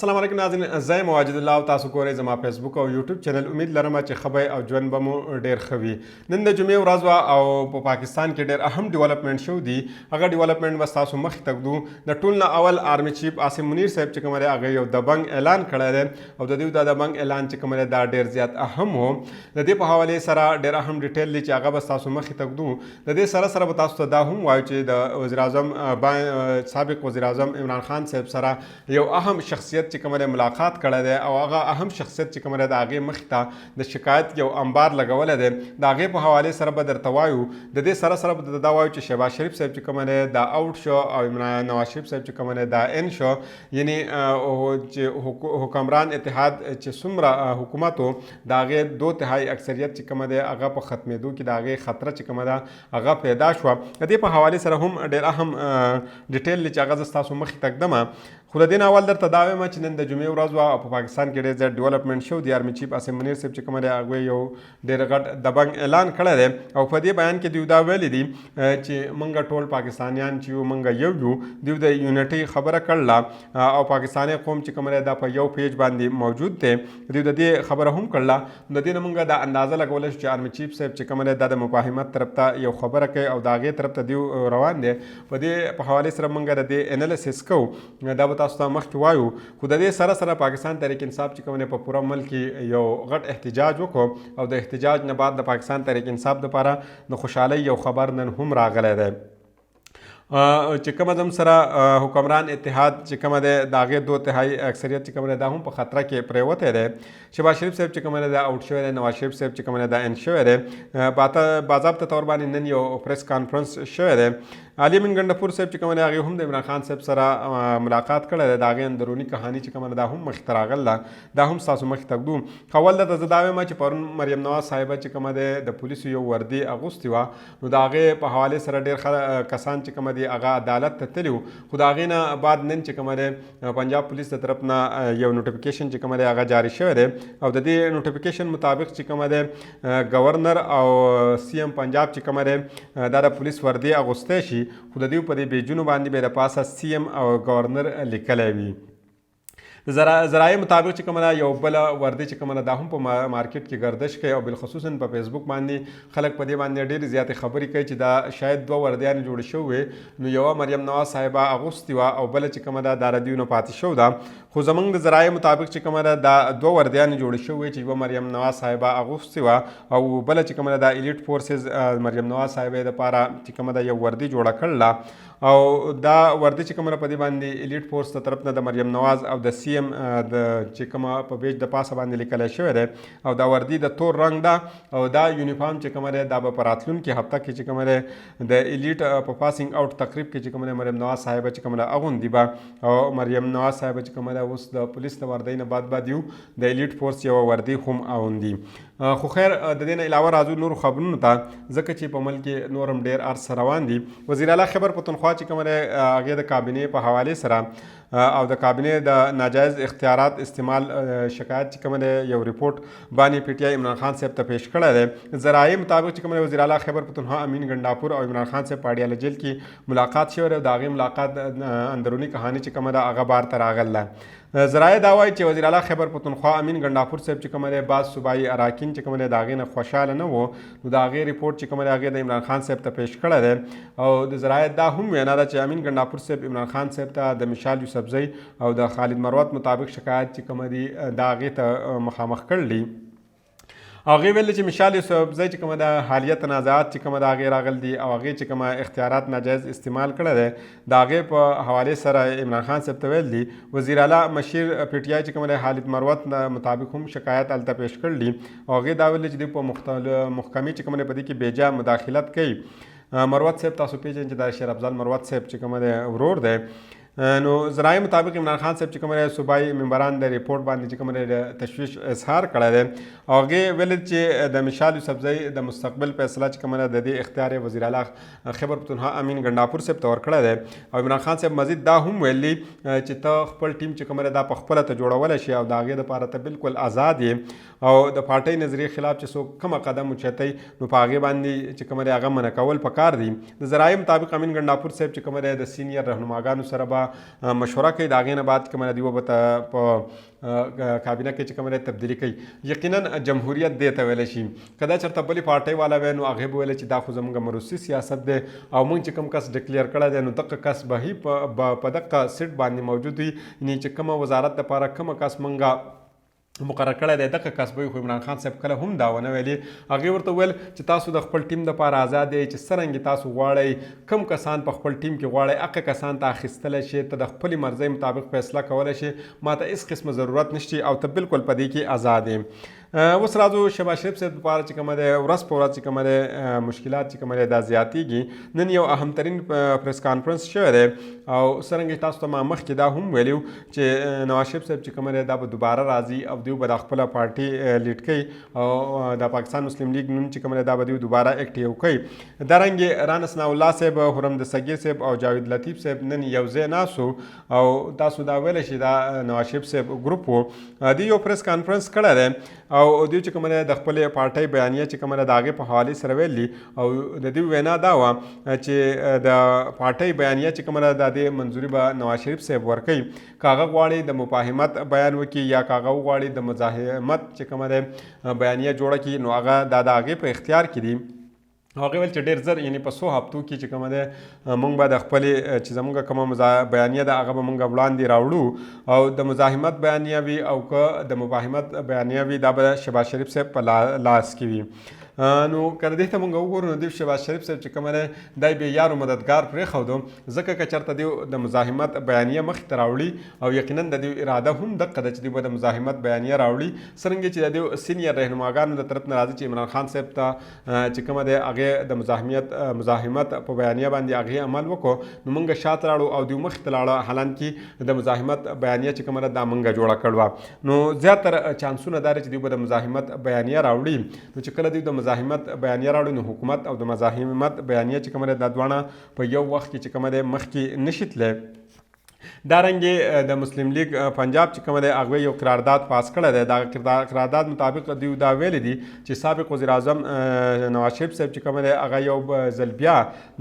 السلام علیکم ناظرین، زه یم واجد الله او تاسو ګورئ زما فیسبوک او یوټیوب چینل. امید لرم چې ښه به او ژوند به مو ډېر ښه وي. نن د جمعې ورځ وه او په پاکستان کې ډېر اهم ډیولپمنټ شوي دي. هغه ډیولپمنټ به ستاسو مخې ته ږدو. د ټول نه اول آرمي چیف عاصم منیر صاحب چې کوم دی هغه یو دبنګ اعلان کړی دی او د دوی دا دبنګ اعلان چې کوم دی دا ډېر زیات اهم و. د دې په حوالې سره ډېر اهم ډیټیل دی چې هغه به ستاسو مخې ته ږدو. د دې سره سره به تاسو ته دا هم وایو چې د وزیر اعظم سابق وزیر اعظم عمران خان صاحب سره یو اهم شخصیت چې کوم دی ملاقات کړی دی او هغه اهم شخصیت چې کوم دی د هغې مخې ته د شکایت یو انبار لګولی دی. د هغې په حوالې سره به درته وایو. د دې سره سره به دا وایو چې شهباز شریف صاحب چې کوم دی دا آوټ شو او نواز شریف صاحب چې کوم دی دا ان شو. یعنی چې حکمران اتحاد چې څومره حکومت و د هغې 2/3 اکثریت چې کوم دی هغه په ختمېدو کې د هغې خطره چې کومه ده هغه پیدا شوه. د دې په حوالې سره هم ډېر اهم ډیټیل دی چې هغه زه ستاسو مخې ته ږدم. خو د دې نه اول درته دا وایم چې نن د جمعې ورځ وه او په پاکستان کې ډېر زیات ډیولپمنټ شو. د آرمي چیف عاصم منیر صاحب چې کوم دی هغوی یو ډېر غټ دبنګ اعلان کړی دی او په دې بیان کې دوی دا ویلي دي چې موږ ټول پاکستانیان چې یو موږ یو یو. دوی د یونټۍ خبره کړله او پاکستاني قوم چې کوم دی دا په یو پیج باندې موجود دی. دوی د دې خبره هم کړله. د دې نه موږ دا اندازه لګولی شو چې آرمي چیف صاحب چې کوم دی دا د مفاهمت طرف ته یو خبره کوي او د هغې طرف ته دوی روان دی. په دې په حوالې سره موږ د دې انالیسس کوو. دا به تاسو ته مخکې وایو. خو د دې سره سره پاکستان تحریک انصاف چې کوم دی په پوره ملک کې یو غټ احتجاج وکړو او د احتجاج نه بعد د پاکستان تحریک انصاف دپاره د خوشحالۍ یو خبر نن هم راغلی دی چې کومه زم سره حکمران اتحاد چې کومه دی د هغې 2/3 اکثریت چې کومه دی دا هم په خطره کې پرېوتی دی. شهباز شریف صاحب چې کومه دی دا آوټ شوی دی. نواز شریف صاحب چې کومه دی دا ان شوی دی. باضابطه طور باندې نن یو پریس کانفرنس شوی دی. علي امین ګنډپور صاحب چې کوم دی هغې هم د عمران خان صاحب سره ملاقات کړی دی. د هغې اندروني کهاني چې کومه ده دا هم مخې ته راغله. دا هم ستاسو مخې ته ږدو. اول درته زه دا وایم چې پرون مریم نواز صاحبه چې کومه دی د پولیسو یو وردي اغوستې وه نو د هغې په حوالې سره ډېر کسان چې کومه دي هغه عدالت ته تللي وو. خو د هغې نه بعد نن چې کومه دی پنجاب پولیس د طرف نه یو نوټیفیکیشن چې کومه دی هغه جاري شوی دی او د دې نوټیفیکیشن مطابق چې کومه دی گورنر او سی ام پنجاب چې کومه دی دا د پولیس وردي اغوستی شي. خو د دوی په دې پیجونو باندې به د پاسه سی ام او گورنر لیکلی وي. د ذرایع مطابق چې کومه ده یو بله وردي چې کومه ده دا هم په مارکیټ کې گردش کوي او بالخصوصا په فیسبوک باندې خلک په دې باندې ډېرې زیاتې خبرې کوي چې دا شاید 2 وردیانې جوړې شوې وې. نو یوه مریم نواز صاحبه اغوستې وه او بله چې کومه ده دا د دوی نه پاتې شوې ده. خو زموږ د ذرایع مطابق چې کومه ده دا 2 وردیانې جوړې شوې وې چې یوه مریم نواز صاحبه اغوستې وه او بله چې کومه ده دا ایلیټ فورسز مریم نواز صاحبې دپاره چې کومه ده یو وردي جوړه کړله او دا وردي چې کومه ده په دې باندې ایلیټ فورس د طرف نه د مریم نواز او د سی ام د چې کومه په پیج د پاسه باندې لیکلی شوی دی او دا وردي د تور رنګ ده او دا یونیفارم چې کومه دی دا به په راتلونکي هفته کې چې کومه دی د ایلیټ په پاسینګ آوټ تقریب کې چې کومه دی مریم نواز صاحبه چې کومه ده اغوندي به او مریم نواز صاحبه چې کومه ده اوس د پولیس د وردۍ نه بعد یو د ایلیټ فورس یوه وردي هم اغوندي. خو خیر د دې نه علاوه راځو نورو خبرونو ته ځکه چې په ملک کې نور هم ډېر ارڅ روان دي. وزیر اعلی خیبر پښتونخوا چې کومه دی هغې د کابینې په حوالې سره او د کابینې د ناجایز اختیارات استعمال شکایت چې کومه دی یو ریپورټ باندې پی ټی آی عمران خان صاحب ته پیش کړی دی. ذرایع مطابق چې کومه دی وزیر اعلی خیبر پښتونخوا امین ګنډاپور او عمران خان صاحب په اډیاله جیل کې ملاقات شوی دی او د هغې ملاقات اندروني کهاني چې کومه ده هغه بار ته راغله. ذرایع دا وایي چې وزیر اعلی خیبر پښتونخوا امین ګنډاپور صاحب چې کومه دی بعض صوبایي اراکین چې کومه دی د هغې نه خوشحاله نه وو نو د هغې ریپورټ چې کومه دی هغې د عمران خان صاحب ته پیش کړی دی او د ذرایع دا هم وینا ده چې امین ګنډاپور صاحب عمران خان صاحب ته د مشال یوسفزۍ او د خالد مروت مطابق شکایت چې کومه دی دا هغې ته مخامخ کړلی. هغې ویل چې مشال یوسفزۍ چې کومه ده حالیه تنازعات چې کومه ده هغې راغلی دي او هغې چې کومه اختیارات ناجایز استعمال کړی دی د هغې په حوالې سره عمران خان صاحب ته ویل دي. وزیر اعلی مشیر پی ټی آی چې کومه ده خالد مروت مطابق هم شکایت هلته پیش کړلی او هغې دا ویل چې دوی په محکمې چې کومه ده په دې کې بېجا مداخلت کوي. مروت صاحب تاسو پیژنئ چې دا شیر افضل مروت صاحب چې کومه ده ورور دی. نو ذرایع مطابق عمران خان صاحب چې کومه دی صوبایي ممبران د ریپورټ باندې چې کومه دی د تشویش اظهار کړی دی او هغې ویل چې د مشال یوسفزۍ د مستقبل فیصله چې کومه ده د دې اختیار وزیر اعلی خیبر پښتونخوا امین ګنډاپور صاحب ته ورکړی دی او عمران خان صاحب مزید دا هم ویلي چې ته خپل ټیم چې کومه ده دا په خپله ته جوړولی شي او د هغې دپاره ته بالکل آزاد یې او د پارټۍ نظریې خلاف چې څوک کومه قدم اوچتوي نو په هغې باندې چې کومه دی هغه منع کول پکار دي. د ذرایع مطابق امین ګنډاپور صاحب چې کومه دی د سینیر رهنماګانو سره به ته مشوره کوي، د هغې نه بعد کومه دوی به په کابینه کې چې کومه تبدیلي کوي. یقینا جمهوریت دې ته ویلی شي. که دا چېرته بلې پارټۍ والا وی نو هغې به ویلی چې دا خو زموږ موروثي سیاست دی او موږ چې کوم کس ډکلیر کړی دی نو دغه کس به په دغه سیټ باندې موجود وي، یعنې چې کومه وزارت دپاره کومه کس موږ مقرر کړی دی دغه کس به وي. خو عمران خان صاحب کله هم دا ونه ویلي. هغې ورته ویل چې تاسو د خپل ټیم دپاره آزاد یې، چې څرنګې تاسو غواړئ کوم کسان په خپل ټیم کې غواړئ هغه کسان ته اخیستلی شي، ته د خپلې مرضۍ مطابق فیصله کولی شي، ما ته هېڅ قسمه ضرورت نشته او ته بالکل په دې کې آزاد یې. اوس راځو شهباز شریف صاحب لپاره چې کومه دی ورځ په ورځ چې کومه دی مشکلات چې کومه دی دا زیاتېږي. نن یو اهمترین پریس کانفرنس شوی دی او څرنګه تاسو ته ما مخکې دا هم ویلي چې نواز شریف صاحب چې کومه دی دا به دوباره راځي او دوی به د خپله پارټي لیډ کوي او د پاکستان مسلم لیگ نوم چې کومه دی دا به دوی دوباره اکټیو کوي. دارنګې رانا ثناء الله صاحب، خرم دستګیر صاحب او جاوید لطیف صاحب نن یو ځای ناستو او تاسو دا ویلی شي دا نواز شریف صاحب ګروپ و. دوی یو پریس کانفرنس کړی دی او دوی چې کومه د خپلې پارټۍ بیانیه چې کومه د هغې په حوالې سره ویلي او د دوی وینا دا وه چې د پارټۍ بیانیه چې کومه ده د دې منظوري به نواز شریف صاحب ورکوي. که هغه غواړي د مفاهمت بیان وکړي یا که هغه وغواړي د مزاحمت چې کومه ده بیانیه جوړه کړي نو هغه دا د هغې په اختیار کې دي. هغې ویل چې ډېر زر یعنې په 100 هفتو کې چې کومه ده موږ به د خپلې چې زموږ کومه بیانیه ده هغه به موږ وړاندې راوړو او د مزاحمت بیانیه وي او که د مفاهمت بیانیه وي دا به شهباز شریف صاحب په لاس کې وي. نو که دې ته موږ وګورو نو د شهباز شریف صاحب چې کومه دی دی بې یارو مددګار پرېښودو، ځکه که چېرته دوی د مزاحمت بیانیه مخې ته راوړي او یقینا د دوی اراده هم دقه ده چې دوی به د مزاحمت بیانیه راوړي، څرنګه چې د دوی سینیر رهنماګانو د طرف نه راځي چې عمران خان صاحب ته چې کومه دی هغې د مزاحمت په بیانیه باندې هغې عمل وکړو نو موږ شاته لاړو او دوی مخې ته لاړه، حالانکې د مزاحمت بیانیه چې کومه ده دا موږ جوړه کړې وه. نو زیاتره چانسونه دا چې دوی به د مزاحمت بیانیه راوړي. نو چې کله دوی د مزاحمت بیانیه راوړي نو حکومت او د مزاحمت بیانیه چې کومه ده دا دواړه په یو وخت کې چې کومه ده مخکې نشي تللی. دارنګې د مسلم لیگ پنجاب چې کومه دی هغوی یو قرارداد پاس کړی دی. دغه قرارداد مطابق دوی دا ویلی دي چې سابق وزیر اعظم نواز شریف صاحب چې کومه دی هغه یو ځل بیا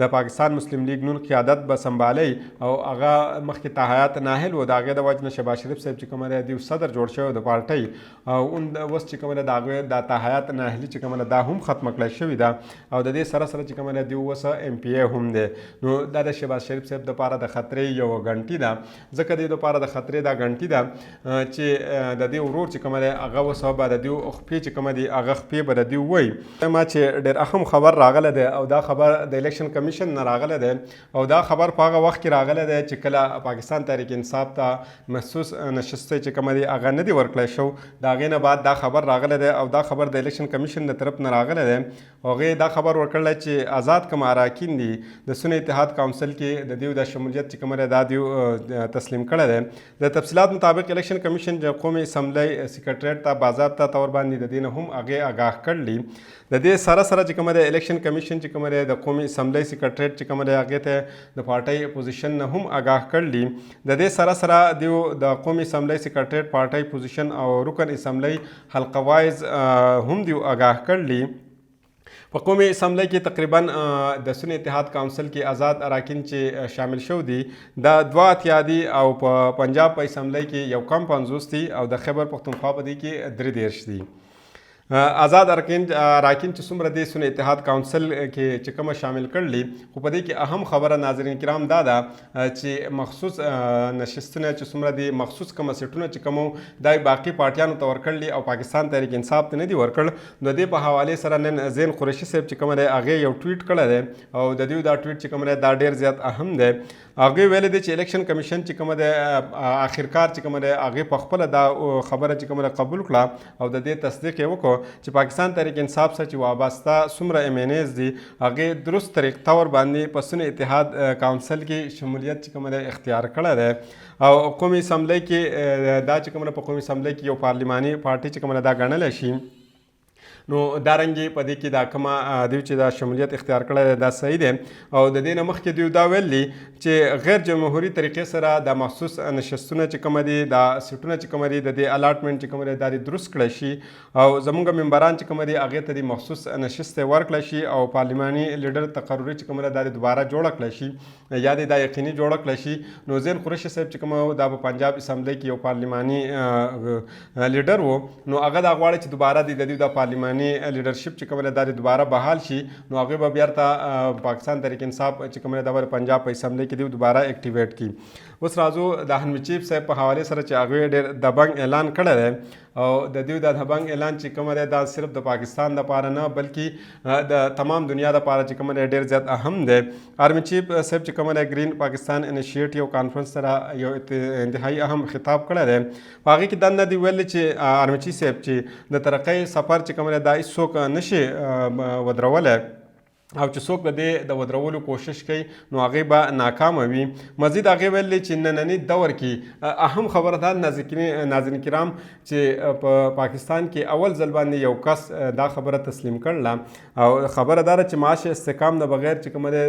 د پاکستان مسلم لیگ نون قیادت به سنبالي او هغه مخکې تحیات ناهل و د هغې د وجې نه شهباز شریف صاحب چې کومه دی دوی صدر جوړ شوی د پارټۍ او اوس چې کومه دی د هغوی د تحیات ناهلي چې کومه دا هم ختمه کړی شوې ده او د دې سره چې کومه دی دوی اوس MP هم دی. نو دا د شهباز شریف صاحب دپاره د خطرې یو ګنټي ده، ځکه د دې دپاره د خطرې دا ګنټي ده چې د دې ورور چې کومه دی هغه اوس به د دوی خپې چې کومه دي هغه خپې به د دوی وایي. ما چې ډېر اهم خبر راغلی دی او دا خبر د الیکشن کمیشن نه راغلی دی او دا خبر په هغه وخت کې راغلی دی چې کله پاکستان تحریک انصاف ته محسوس نشستی چې کومه دی هغه نه دی ورکړی شو. د هغې نه بعد دا خبر راغلی دی او دا خبر د الیکشن کمیشن د طرف نه راغلی دی. هغې دا خبر ورکړلی چې آزاد کوم اراکین دي د سنه اتحاد کونسل کې د دوی د شمولیت چې کومه دا دوی تسلیم کړی دی. د تفصیلات مطابق الیکشن کمیشن د قومي اسمبلی سیکرټریټ ته باضابطه طور باندې د دې نه هم هغې آګاه کړلي. د دې سره سره چې کومه د الیکشن کمیشن چې کومه د قومي اسمبلی سیکرټریټ چې کومه د هغې ته د پارټۍ اپوزیشن نه هم آګاه کړلي. د دې سره سره دوی د قومي اسمبلی سیکرټریټ پارټۍ اپوزیشن او رکن اسمبلی حلقه وایز هم دوی آګاه کړلي. په قومي اسمبلی کې تقریبا د سنه اتحاد کونسل کې آزاد اراکین چې شامل شو دي دا 2 دي او په پنجاب په اسمبلی کې یو کم 50 دي او د خیبر پختونخوا په دې کې 33 دي. آزاد اراکین چې څومره د سنه اتحاد کونسل کې چې کومه شامل کړلي خو په دې کې اهم خبره ناظرین کرام دا ده چې مخصوص نشستونه چې څومره دي مخصوص کومه سیټونه چې کوم دا باقي پارټیانو ته ورکړلي او پاکستان تحریک انصاف ته نه دي ورکړ. نو دې په حوالې سره نن زین قریشي صاحب چې کومه دی هغې یو ټویټ کړی دی او د دوی دا ټویټ چې کومه دی دا ډېر زیات اهم دی. هغې ویلی دی چې الیکشن کمیشن چې کومه دی آخرکار چې کومه دی هغې په خپله دا خبره چې کومه دی قبول کړه او د دې تصدیق یې وکړو چې پاکستان تحریک انصاف سره چې وابسته څومره MNAs دي هغې درست طریق طور باندې په سنه اتحاد کونسل کې شمولیت چې کومه دی اختیار کړی دی او قومي اسمبلی کې دا چې کومه په قومي اسمبلی کې یو پارلماني پارټي چې کومه دا ګڼلی شي نو دارنګې په دې کې دا کومه دوی چې دا شمولیت اختیار کړی دا صحیح دی او د دې نه مخکې دوی دا ویلي چې غیر جمهوري طریقې سره د مخصوص نشستونه چې کومه دي دا سیټونه چې کومه دي د دې الاټمنټ چې کومه دي دا درست کړی شي او زموږ ممبران چې کومه دي هغې ته د مخصوص نشست ورکړی شي او پارلماني لیډر تقرري چې کومه ده دا دوباره جوړه کړی شي یا دا یقیني جوړه کړی شي. نو زین قریشي صاحب چې کومه دا په پنجاب اسمبلی کې یو پارلماني لیډر و نو هغه دا غواړي چې دوباره د دوی د پارلماني لیډرشپ چې کومه ده دا دوباره بحال شي نو هغه به بیرته پاکستان تحریک انصاف چې کومه ده د پنجاب په اسمبلی کې دی دوباره اکټیویټ کی. اوس راځو د حنمي چیف صاحب په حواله سره چې هغه ډېر دبنګ اعلان کړی دی او د دوی د دبنګ اعلان چې کومه دی دا صرف د پاکستان دپاره نه بلکې د تمام دنیا دپاره چې کومه دی ډېر زیات اهم دی. آرمي چیف صاحب چې کومه دی ګرین پاکستان انیشیټیو کانفرنس سره یو انتهایی اهم خطاب کړی دی په هغې کې دنده دی ویلي چې آرمي چیف صاحب چې د ترقۍ سفر چې کومه دی دا هېڅوک نشي ودرولی او چې څوک د دې د ودرولو کوشش کوي نو هغې به ناکامه وي. مزید هغې ویلي چې ننني دور کې اهم خبره ده ناظرین کرام چې په پاکستان کې اول ځل باندې یو کس دا خبره تسلیم کړله او خبره دا ده چې معاش استحکام نه بغیر چې کومه ده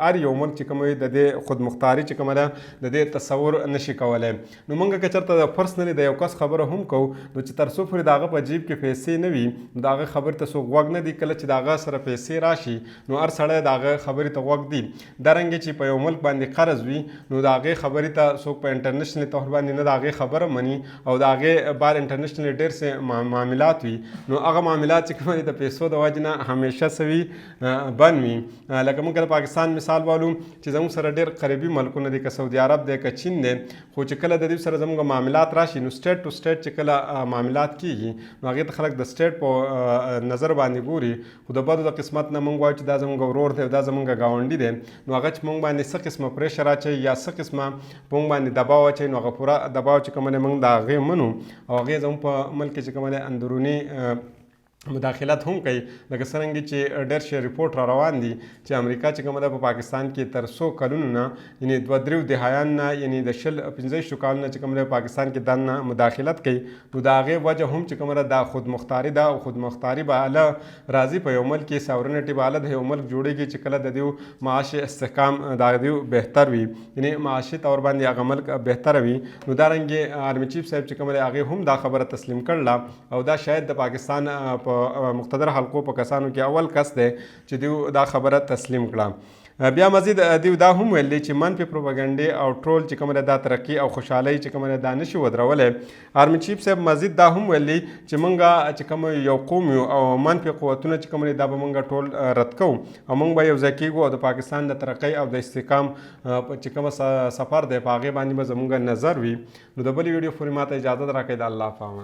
هر یو ملک چې کومه د دې خودمختاري چې کومه ده د دې تصور نشي کولی. نو موږ که چېرته د پرسنلي د یو کس خبره هم کوو نو چې تر څو پورې د هغه په جیب کې پیسې نه وي نو د هغه خبرې ته څوک غوږ نه دی. کله چې د هغه سره پیسې راشي نو هر سړی د هغه خبرې ته غوږ دی. دارنګې چې په یو ملک باندې قرض وي نو د هغې خبرې ته څوک په انټرنیشنل طور باندې نه د هغې خبره مني او د هغې بار انټرنیشنل ډېر څه معاملات وي نو هغه معاملات چې کوم دي د پیسو د وجې نه همیشه سوي بند وي. لکه موږ د پاکستان مثال والو چې زموږ سره ډېر قریبي ملکونه دي که سعودي عرب دی که چین دی خو چې کله د دوی سره زموږ معاملات راشي نو سټیټ ټو سټیټ چې کله معاملات کېږي نو هغې ته خلک د سټیټ په نظر باندې ګوري خو د بدو د قسمت نه موږ وایو چې دا زموږ ورور دی دا زمونږ ګاونډي دی نو هغه چې موږ باندې څه قسمه پریشر اچوي یا څه قسمه په موږ باندې دباو اچوي نو هغه پوره دباو چې کومه دی موږ د هغې منو او هغې زموږ په ملک کې چې کومه دی اندروني مداخلت هم کوي. لکه څرنګه چې ډېر شی ریپورټ را روان دي چې امریکا چې کومه ده په پاکستان کې تر 100 کلونو نه یعنې 2-3 دهایان نه یعنې د 15 کالو نه چې کومه ده په پاکستان کې دننه مداخلت کوي نو د هغې وجه هم چې کومه ده دا خودمختاري ده او خودمختاري به هله راځي په یو ملک کې ساورنټي به هله د یو ملک جوړېږي چې کله د دوی معاش استحکام د دوی بهتر وي یعنې معاشي طور باندې هغه ملک بهتره وي. نو دارنګې آرمي چیف صاحب چې کومه ده هغې هم دا خبره تسلیم کړله او دا شاید د پاکستان په مقتدر حلقو په کسانو کې اول کس دی چې دوی دا خبره تسلیم کړه. بیا مزید دوی دا هم ویلي چې منفي پروپاګنډې او ټرول چې کومه ده دا ترقي او خوشحالۍ چې کومه ده دا نشي ودرولی. آرمي چیف صاحب مزید دا هم ویلي چې موږ چې کوم یو قوم یو او منفي قوتونه چې کومه دا به موږ ټول رد کوو او موږ به یو ځای کېږو او د پاکستان د ترقۍ او د استحکام چې کومه سفر دی په هغې باندې به زموږ نظر وي. نو د بلې ویډیو پورې ماته اجازه راکړئ. د الله په امان.